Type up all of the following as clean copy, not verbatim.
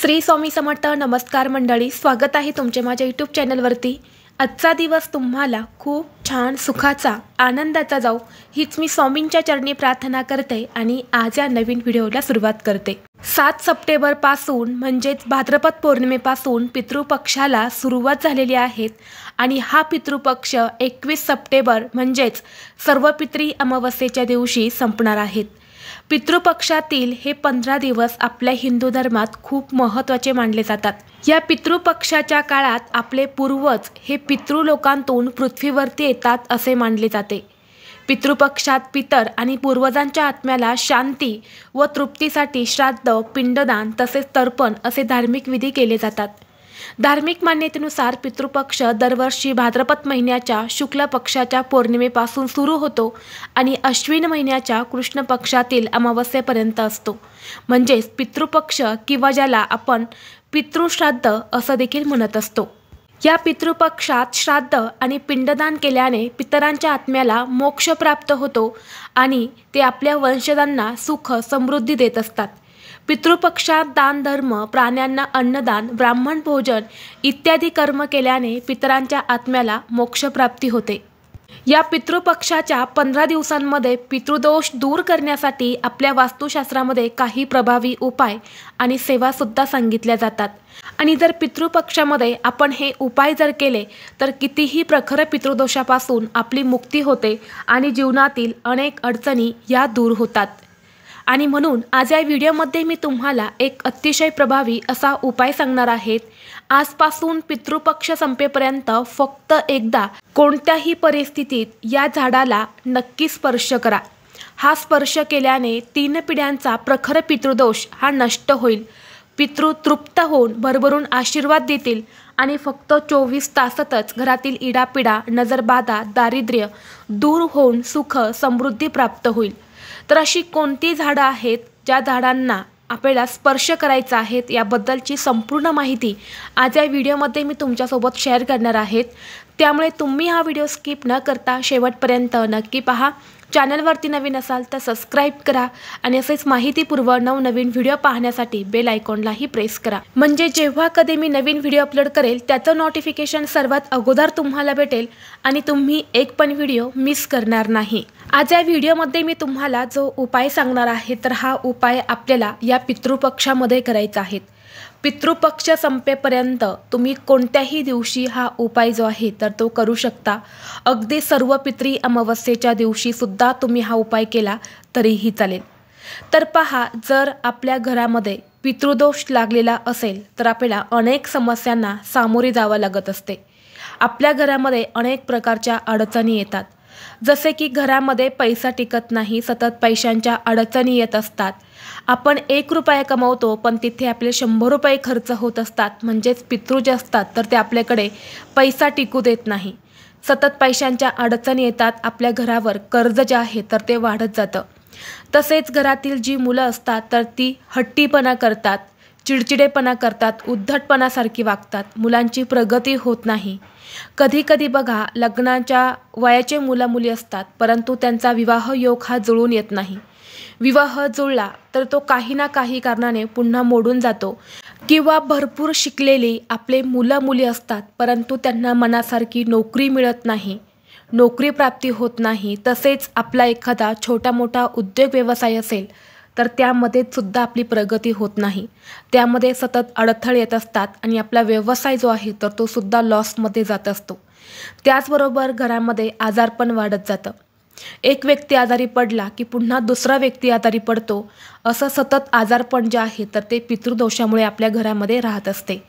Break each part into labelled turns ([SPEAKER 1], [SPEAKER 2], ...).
[SPEAKER 1] श्री स्वामी समर्थ. नमस्कार मंडळी, स्वागत आहे तुमचे माझ्या यूट्यूब चॅनलवरती. आजचा दिवस तुम्हाला खूप छान सुखाचा आनंदाचा जाऊ हीच मी स्वामींच्या चरणी प्रार्थना करते आणि आज या नवीन व्हिडिओला सुरुवात करते. 7 सप्टेंबरपासून म्हणजेच भाद्रपद पौर्णिमेपासून पितृपक्षाला सुरुवात झालेली आहे आणि हा पितृपक्ष 21 सप्टेंबर म्हणजेच सर्वपित्री अमावस्येच्या दिवशी संपणार आहेत. पितृपक्षातील हे 15 दिवस आपल्या हिंदू धर्मात खूप महत्त्वाचे मानले जातात. या पितृपक्षाच्या काळात आपले पूर्वज हे पितृलोकांतून पृथ्वीवरती येतात असे मानले जाते. पितृपक्षात पितर आणि पूर्वजांच्या आत्म्याला शांती व तृप्तीसाठी श्राद्ध, पिंडदान तसेच तर्पण असे धार्मिक विधी केले जातात. धार्मिक मान्यतेनुसार पितृपक्ष दरवर्षी भाद्रपद महिन्याच्या शुक्ल पक्षाच्या पौर्णिमेपासून सुरू होतो आणि अश्विन महिन्याच्या कृष्ण पक्षातील अमावस्येपर्यंत असतो. म्हणजेच पितृपक्ष किंवा ज्याला आपण पितृश्राद्ध असं देखील म्हणत असतो. या पितृपक्षात श्राद्ध आणि पिंडदान केल्याने पितरांच्या आत्म्याला मोक्ष प्राप्त होतो आणि ते आपल्या वंशजांना सुख समृद्धी देत असतात. पितृपक्षात दान धर्म, प्राण्यांना अन्नदान, ब्राह्मण भोजन इत्यादी कर्म केल्याने पितरांच्या आत्म्याला मोक्षप्राप्ती होते. या पितृपक्षाच्या 15 दिवसांमध्ये पितृदोष दूर करण्यासाठी आपल्या वास्तुशास्त्रामध्ये काही प्रभावी उपाय आणि सेवासुद्धा सांगितल्या जातात. आणि जर पितृपक्षामध्ये आपण हे उपाय जर केले तर कितीही प्रखर पितृदोषापासून आपली मुक्ती होते आणि जीवनातील अनेक अडचणी या दूर होतात. आणि म्हणून आज या व्हिडिओमध्ये मी तुम्हाला एक अतिशय प्रभावी असा उपाय सांगणार आहे. आजपासून पितृपक्ष संपेपर्यंत फक्त एकदा कोणत्याही परिस्थितीत या झाडाला नक्की स्पर्श करा. हा स्पर्श केल्याने 3 पिढ्यांचा प्रखर पितृदोष हा नष्ट होईल. पितृ तृप्त होऊन भरभरून आशीर्वाद देतील आणि फक्त 24 तासातच घरातील इडापिडा, नजरबाधा, दारिद्र्य दूर होऊन सुख समृद्धी प्राप्त होईल. तर अशी कोणती झाडं आहेत ज्या झाडांना आपल्याला स्पर्श करायचा आहे याबद्दलची संपूर्ण माहिती आज या व्हिडिओमध्ये मी तुमच्यासोबत शेअर करणार आहे. त्यामुळे तुम्ही हा व्हिडिओ स्किप न करता शेवटपर्यंत नक्की पहा. चॅनलवरती नवीन असाल तर सबस्क्राईब करा आणि असेच माहितीपूर्व नवनवीन व्हिडिओ पाहण्यासाठी बेल आयकॉनलाही प्रेस करा. म्हणजे जेव्हा कधी मी नवीन व्हिडिओ अपलोड करेल त्याचं नोटिफिकेशन सर्वात अगोदर तुम्हाला भेटेल आणि तुम्ही एक पण व्हिडिओ मिस करणार नाही. आज या व्हिडिओमध्ये मी तुम्हाला जो उपाय सांगणार आहे तर हा उपाय आपल्याला या पितृपक्षामध्ये करायचा आहे. पितृपक्ष संपेपर्यंत तुम्ही कोणत्याही दिवशी हा उपाय जो आहे तर तो करू शकता. अगदी सर्व पित्री अमावस्येच्या दिवशी सुद्धा तुम्ही हा उपाय केला तरीही चालेल. तर पहा, जर आपल्या घरामध्ये पितृदोष लागलेला असेल तर आपल्याला अनेक समस्यांना सामोरे जावं लागत असते. आपल्या घरामध्ये अनेक प्रकारच्या अडचणी येतात. जसे की घरामध्ये पैसा टिकत नाही, सतत पैशांच्या अडचणी येत असतात. आपण 1 रुपया कमवतो पण तिथे आपले 100 रुपये खर्च होत असतात. म्हणजेच पितृ जे असतात तर ते आपल्याकडे पैसा टिकू देत नाही. सतत पैशांच्या अडचणी येतात. आपल्या घरावर कर्ज जे आहे तर ते वाढत जातं. तसेच घरातील जी मुलं असतात तर ती हट्टीपणा करतात, चिडचिडेपणा करतात, उद्धटपणासारखी वागतात. मुलांची प्रगती होत नाही. कधी कधी बघा, लग्नाच्या वयाचे मुलं मुली असतात परंतु त्यांचा विवाह योग हा जुळून येत नाही. विवाह जुळला तर तो काही ना काही कारणाने पुन्हा मोडून जातो. किंवा भरपूर शिकलेली आपले मुलं मुली असतात परंतु त्यांना मनासारखी नोकरी मिळत नाही, नोकरी प्राप्ती होत नाही. तसेच आपला एखादा छोटा मोठा उद्योग व्यवसाय असेल तर त्यामध्ये सुद्धा आपली प्रगती होत नाही. त्यामध्ये सतत अडथळे येत असतात आणि आपला व्यवसाय जो आहे तर तो सुद्धा लॉसमध्ये जात असतो. त्याचबरोबर घरामध्ये आजारपण वाढत जातं. एक व्यक्ती आजारी पडला की पुन्हा दुसरा व्यक्ती आजारी पडतो. असं सतत आजारपण जे आहे तर ते पितृदोषामुळे आपल्या घरामध्ये राहत असते.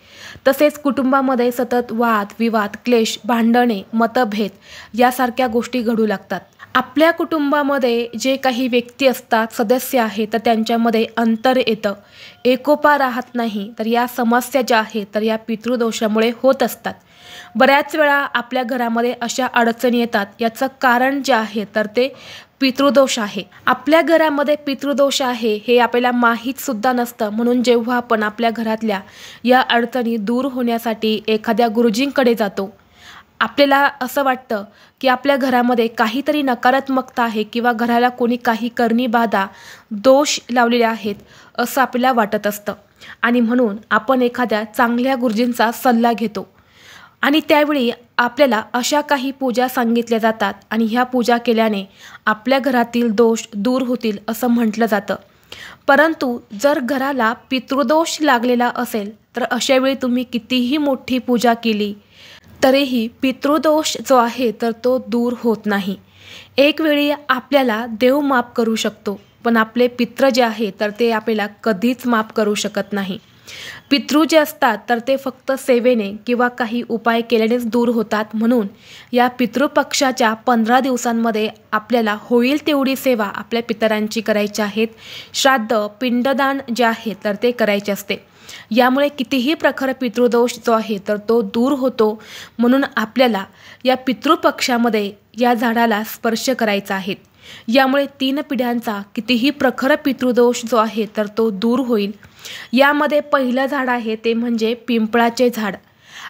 [SPEAKER 1] तसेच कुटुंबामध्ये सतत वाद विवाद, क्लेश, भांडणे, मतभेद यासारख्या गोष्टी घडू लागतात. आपल्या कुटुंबामध्ये जे काही व्यक्ती असतात, सदस्य आहेत तर त्यांच्यामध्ये अंतर येतं, एकोपा राहत नाही. तर या समस्या ज्या आहेत तर या पितृदोषामुळे होत असतात. बऱ्याच वेळा आपल्या घरामध्ये अशा अडचणी येतात. याचं कारण जे आहे तर ते पितृदोष आहे. आपल्या घरामध्ये पितृदोष आहे हे आपल्याला माहीत सुद्धा नसतं. म्हणून जेव्हा आपण आपल्या घरातल्या या अडचणी दूर होण्यासाठी एखाद्या गुरुजींकडे जातो, आपल्याला असं वाटतं की आपल्या घरामध्ये काहीतरी नकारात्मकता आहे किंवा घराला कोणी काही करणी बाधा, दोष लावलेले आहेत असं आपल्याला वाटत असतं. आणि म्हणून आपण एखाद्या चांगल्या गुरुजींचा सल्ला घेतो आणि त्यावेळी आपल्याला अशा काही पूजा सांगितल्या जातात आणि ह्या पूजा केल्याने आपल्या घरातील दोष दूर होतील असं म्हटलं जातं. परंतु जर घराला पितृदोष लागलेला असेल तर अशा वेळी तुम्ही कितीही मोठी पूजा केली तरीही पितृदोष जो आहे तर तो दूर होत नाही. एक वेळी आपल्याला देव माफ करू शकतो, पण आपले पितृ जे आहे तर ते आपल्याला कधीच माफ करू शकत नाही. पितृ जे असतात तर ते फक्त सेवेने किंवा काही उपाय केल्यानेच दूर होतात. म्हणून या पितृपक्षाच्या 15 दिवसांमध्ये आपल्याला होईल तेवढी सेवा आपल्या पितरांची करायची आहेत. श्राद्ध पिंडदान जे आहे तर ते करायचे असते. यामुळे कितीही प्रखर पितृदोष जो आहे तर तो दूर होतो. म्हणून आपल्याला या पितृपक्षामध्ये या झाडाला स्पर्श करायचा आहे. यामुळे 3 पिढ्यांचा कितीही प्रखर पितृदोष जो आहे तर तो दूर होईल. यामध्ये पहिलं झाड आहे ते म्हणजे पिंपळाचे झाड.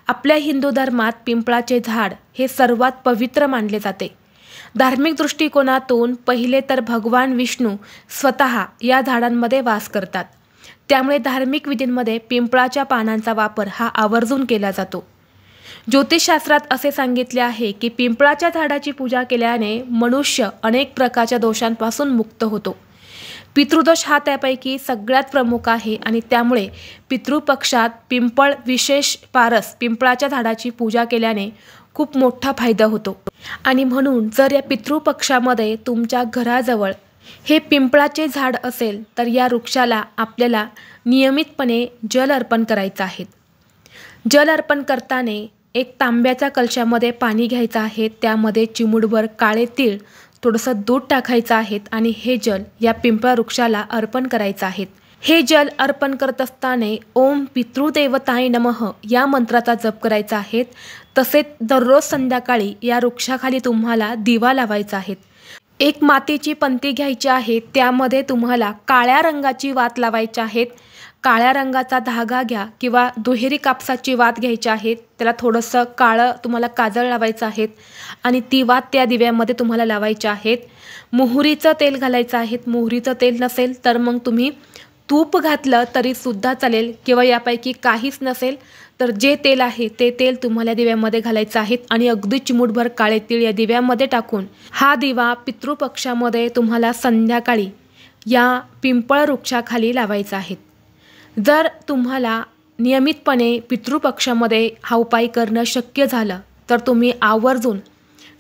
[SPEAKER 1] आपल्या हिंदू धर्मात पिंपळाचे झाड हे सर्वात पवित्र मानले जाते. धार्मिक दृष्टिकोनातून पहिले तर भगवान विष्णू स्वतः या झाडांमध्ये वास करतात. त्यामुळे धार्मिक विधींमध्ये पिंपळाच्या पानांचा वापर हा आवर्जून केला जातो. ज्योतिषशास्त्रात असे सांगितले आहे की पिंपळाच्या झाडाची पूजा केल्याने मनुष्य अनेक प्रकारच्या दोषांपासून मुक्त होतो. पितृदोष हा त्यापैकी सगळ्यात प्रमुख आहे आणि त्यामुळे पितृपक्षात पिंपळ विशेष पारस पिंपळाच्या झाडाची पूजा केल्याने खूप मोठा फायदा होतो. आणि म्हणून जर या पितृपक्षामध्ये तुमच्या घराजवळ हे पिंपळाचे झाड असेल तर या वृक्षाला आपल्याला नियमितपणे जल अर्पण करायचं आहे. जल अर्पण करताना एक तांब्याच्या कलशामध्ये पाणी घ्यायचं आहे. त्यामध्ये चिमूटभर काळे तीळ, थोडंसं दूध टाकायचं आहे आणि हे जल या पिंपळा वृक्षाला अर्पण करायचं आहे. हे जल अर्पण करत असताना ओम पितृदेवताय नमः या मंत्राचा जप करायचा आहे. तसेच दररोज संध्याकाळी या वृक्षाखाली तुम्हाला दिवा लावायचा आहे. एक मातीची पंती घ्यायची आहे. त्यामध्ये तुम्हाला काळ्या रंगाची वात लावायची आहे. काळ्या रंगाचा धागा घ्या किंवा दुहेरी कापसाची वात घ्यायची आहे. त्याला थोडंसं काळं तुम्हाला काजळ लावायचं आहे आणि ती वात त्या दिव्यामध्ये तुम्हाला लावायची आहेत. मोहरीचं तेल घालायचं आहे. मोहरीचं तेल नसेल तर मग तुम्ही तूप घातलं तरी सुद्धा चालेल किंवा यापैकी काहीच नसेल तर जे तेल आहे ते तेल तुम्हाला दिव्यामध्ये घालायचं आहे आणि अगदी चिमूटभर काळे तीळ या दिव्यामध्ये टाकून हा दिवा पितृपक्षामध्ये तुम्हाला संध्याकाळी या पिंपळ वृक्षाखाली लावायचा आहे. जर तुम्हाला नियमितपणे पितृपक्षामध्ये हा उपाय करणं शक्य झालं तर तुम्ही आवर्जून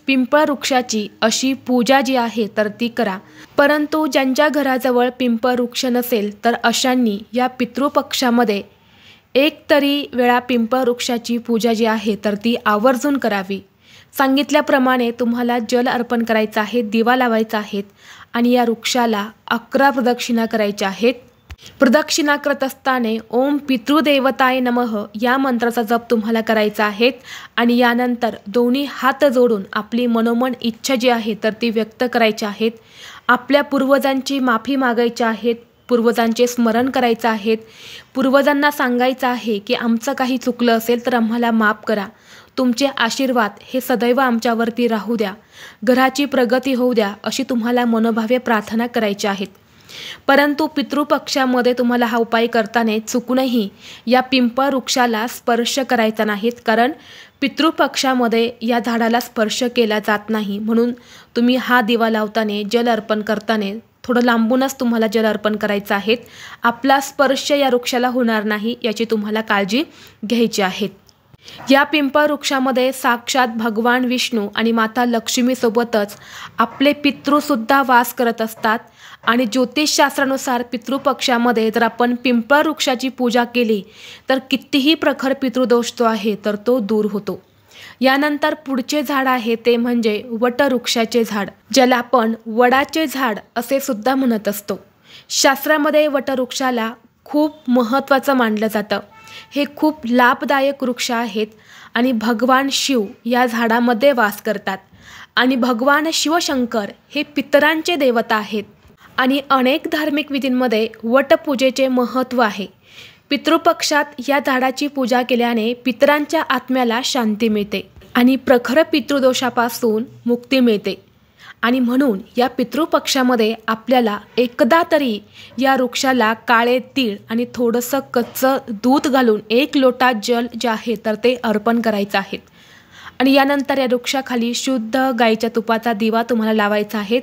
[SPEAKER 1] पिंपळ वृक्षाची अशी पूजा जी आहे तर ती करा. परंतु ज्यांच्या घराजवळ पिंपळ वृक्ष नसेल तर अशांनी या पितृपक्षामध्ये एक तरी वेळा पिंपळ वृक्षाची पूजा जी आहे तर ती आवर्जून करावी. सांगितल्याप्रमाणे तुम्हाला जल अर्पण करायचं आहे, दिवा लावायचा आहे आणि या वृक्षाला 11 प्रदक्षिणा करायच्या आहेत. प्रदक्षिणा करत असताना ओम पितृदेवताय नमः या मंत्राचा जप तुम्हाला करायचा आहे आणि यानंतर दोन्ही हात जोडून आपली मनोमन इच्छा जी आहे तर ती व्यक्त करायची आहेत. आपल्या पूर्वजांची माफी मागायची आहेत. पूर्वजांचे स्मरण करायचं आहे. पूर्वजांना सांगायचं आहे की आमचं काही चुकलं असेल तर आम्हाला माफ करा. तुमचे आशीर्वाद हे सदैव आमच्यावरती राहू द्या. घराची प्रगती होऊ द्या अशी तुम्हाला मनोभावे प्रार्थना करायची आहेत. परंतु पितृपक्षामध्ये तुम्हाला हा उपाय करताना चुकूनही या पिंपळ वृक्षाला स्पर्श करायचा नाहीत. कारण पितृपक्षामध्ये या झाडाला स्पर्श केला जात नाही. म्हणून तुम्ही हा दिवा लावताना जल अर्पण करताना थोडं लांबूनच तुम्हाला जल अर्पण करायचं आहे. आपला स्पर्श या वृक्षाला होणार नाही याची तुम्हाला काळजी घ्यायची आहे. या पिंपळ वृक्षामध्ये साक्षात भगवान विष्णू आणि माता लक्ष्मीसोबतच आपले पितृसुद्धा वास करत असतात. आणि ज्योतिषशास्त्रानुसार पितृपक्षामध्ये जर आपण पिंपळ वृक्षाची पूजा केली तर कितीही प्रखर पितृदोष जो आहे तर तो दूर होतो. यानंतर पुढचे झाड आहे ते म्हणजे वटवृक्षाचे झाड, ज्याला आपण वडाचे झाड असे सुद्धा म्हणत असतो. शास्त्रामध्ये वटवृक्षाला खूप महत्त्वाचं मानलं जातं. हे खूप लाभदायक वृक्ष आहेत आणि भगवान शिव या झाडामध्ये वास करतात. आणि भगवान शिवशंकर हे पितरांचे देवता आहेत. आणि अनेक धार्मिक विधींमध्ये वटपूजेचे महत्त्व आहे. पितृपक्षात या झाडाची पूजा केल्याने पितरांच्या आत्म्याला शांती मिळते आणि प्रखर पितृदोषापासून मुक्ती मिळते. आणि म्हणून या पितृपक्षामध्ये आपल्याला एकदा तरी या वृक्षाला काळे तीळ आणि थोडंसं कच्चं दूध घालून 1 लोटा जल जे आहे तर ते अर्पण करायचं आहे. आणि यानंतर या वृक्षाखाली शुद्ध गाईच्या तुपाचा दिवा तुम्हाला लावायचा आहे.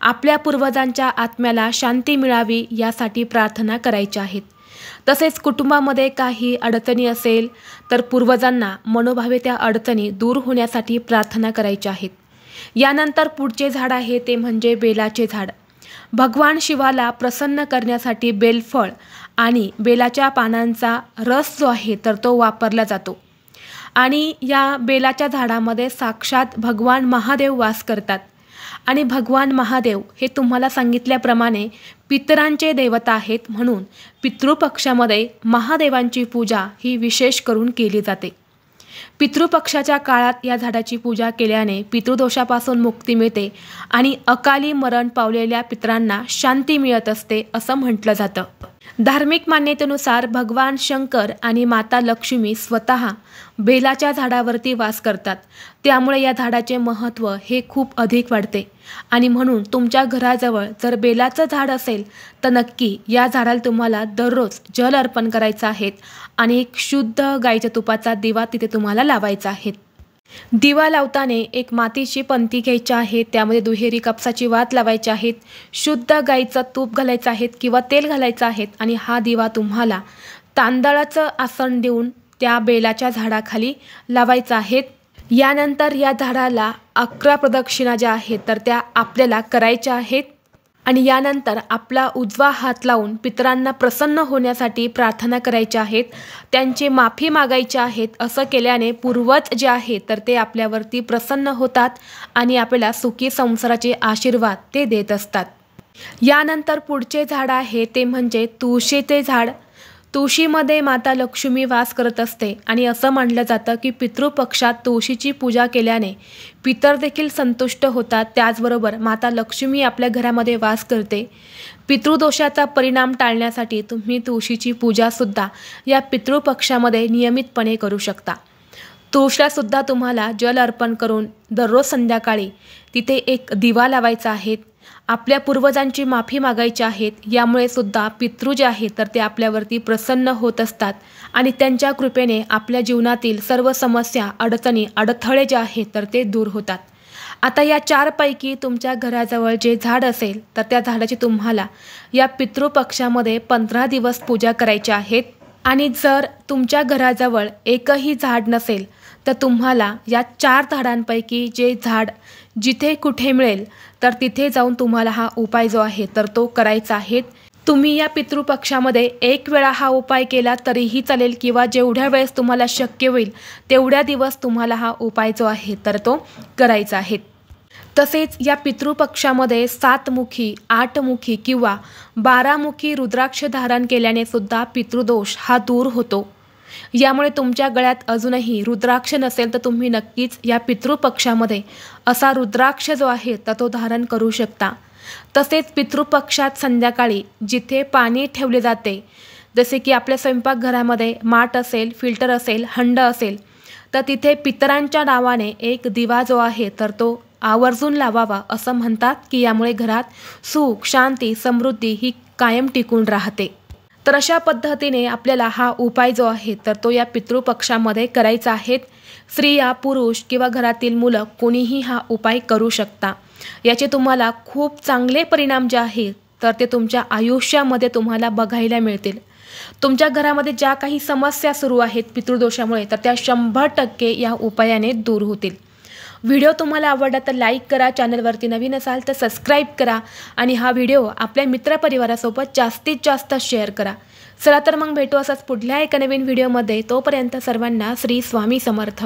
[SPEAKER 1] आपल्या पूर्वजांच्या आत्म्याला शांती मिळावी यासाठी प्रार्थना करायची आहेत. तसेच कुटुंबामध्ये काही अडचणी असेल तर पूर्वजांना मनोभावे त्या अडचणी दूर होण्यासाठी प्रार्थना करायची आहेत. यानंतर पुढचे झाड आहे ते म्हणजे बेलाचे झाड. भगवान शिवाला प्रसन्न करण्यासाठी बेलफळ आणि बेलाच्या पानांचा रस जो आहे तर तो वापरला जातो. आणि या बेलाच्या झाडामध्ये साक्षात भगवान महादेव वास करतात. आणि भगवान महादेव हे तुम्हाला सांगितल्याप्रमाणे पितरांचे देवता आहेत, म्हणून पितृपक्षामध्ये महादेवांची पूजा ही विशेष करून केली जाते. पितृपक्षाच्या काळात या झाडाची पूजा केल्याने पितृदोषापासून मुक्ती मिळते आणि अकाली मरण पावलेल्या पितरांना शांती मिळत असते असं म्हटलं जातं. धार्मिक मान्यतेनुसार भगवान शंकर आणि माता लक्ष्मी स्वतः बेलाच्या झाडावरती वास करतात. त्यामुळे या झाडाचे महत्त्व हे खूप अधिक वाढते. आणि म्हणून तुमच्या घराजवळ जर बेलाचं झाड असेल तर नक्की या झाडाला तुम्हाला दररोज जल अर्पण करायचं आहे आणि एक शुद्ध गाईच्या तुपाचा दिवा तिथे तुम्हाला लावायचा आहे. दिवा लावताना एक मातीची पंती घ्यायची आहे, त्यामध्ये दुहेरी कापसाची वात लावायची आहेत, शुद्ध गाईचं तूप घालायचं आहे किंवा तेल घालायचं आहे आणि हा दिवा तुम्हाला तांदळाचं आसन देऊन त्या बेलाच्या झाडाखाली लावायचा आहे. यानंतर या झाडाला 11 प्रदक्षिणा ज्या आहेत तर त्या आपल्याला करायच्या आहेत. आणि यानंतर आपला उजवा हात लावून पितरांना प्रसन्न होण्यासाठी प्रार्थना करायच्या आहेत, त्यांची माफी मागायची आहेत. असं केल्याने पूर्वज जे आहे तर ते आपल्यावरती प्रसन्न होतात आणि आपल्याला सुखी संसाराचे आशीर्वाद ते देत असतात. यानंतर पुढचे झाड आहे ते म्हणजे तुळशीचे झाड. तुळशीमध्ये माता लक्ष्मी वास करत असते आणि असं म्हटलं जातं की पितृपक्षात तुळशीची पूजा केल्याने पितर देखील संतुष्ट होतात. त्याचबरोबर माता लक्ष्मी आपल्या घरामध्ये वास करते. पितृदोषाचा परिणाम टाळण्यासाठी तुम्ही तुळशीची पूजासुद्धा या पितृपक्षामध्ये नियमितपणे करू शकता. तुळशीलासुद्धा तुम्हाला जल अर्पण करून दररोज संध्याकाळी तिथे एक दिवा लावायचा आहे. आपल्या पूर्वजांची माफी मागायची आहेत. यामुळे सुद्धा पितृ जे आहेत तर ते आपल्यावरती प्रसन्न होत असतात आणि त्यांच्या कृपेने आपल्या जीवनातील सर्व समस्या, अडचणी, अडथळे जे आहेत तर ते दूर होतात. आता या 4 पैकी तुमच्या घराजवळ जे झाड असेल तर त्या झाडाची तुम्हाला या पितृपक्षामध्ये 15 दिवस पूजा करायची आहेत. आणि जर तुमच्या घराजवळ एकही झाड नसेल तर तुम्हाला या 4 झाडांपैकी जे झाड जिथे कुठे मिळेल तर तिथे जाऊन तुम्हाला हा उपाय जो आहे तर तो करायचा आहे. तुम्ही या पितृपक्षामध्ये 1 वेळा हा उपाय केला तरीही चालेल किंवा जेवढ्या वेळेस तुम्हाला शक्य होईल तेवढ्या दिवस तुम्हाला हा उपाय जो आहे तर तो करायचा आहे. तसेच या पितृपक्षामध्ये 7मुखी, 8मुखी किंवा 12मुखी रुद्राक्ष धारण केल्याने सुद्धा पितृदोष हा दूर होतो. यामुळे तुमच्या गळ्यात अजूनही रुद्राक्ष नसेल तर तुम्ही नक्कीच या पितृपक्षामध्ये असा रुद्राक्ष जो आहे तर तो धारण करू शकता. तसेच पितृपक्षात संध्याकाळी जिथे पाणी ठेवले जाते, जसे की आपल्या स्वयंपाकघरामध्ये माठ असेल, फिल्टर असेल, हंड असेल, तर तिथे पितरांच्या नावाने एक दिवा जो आहे तर तो आवर्जून लावावा. असं म्हणतात की यामुळे घरात सुख, शांती, समृद्धी ही कायम टिकून राहते. तर अशा पद्धतीने आपल्याला हा उपाय जो आहे तर तो या पितृपक्षामध्ये करायचा आहे. स्त्रिया, पुरुष किंवा घरातील मुलं कोणीही हा उपाय करू शकता. याचे तुम्हाला खूप चांगले परिणाम जे आहेत तर ते तुमच्या आयुष्यामध्ये तुम्हाला बघायला मिळतील. तुमच्या घरामध्ये ज्या काही समस्या सुरू आहेत पितृदोषामुळे तर त्या 100% या उपायाने दूर होतील. व्हिडिओ तुम्हाला आवडला तर लाईक करा, चॅनलवरती नवीन असाल तर सबस्क्राईब करा आणि हा व्हिडिओ आपल्या मित्रपरिवारासोबत जास्तीत जास्त शेअर करा. चला तर मग भेटू असाच पुढल्या एका नवीन व्हिडिओमध्ये. तोपर्यंत सर्वांना श्री स्वामी समर्थ.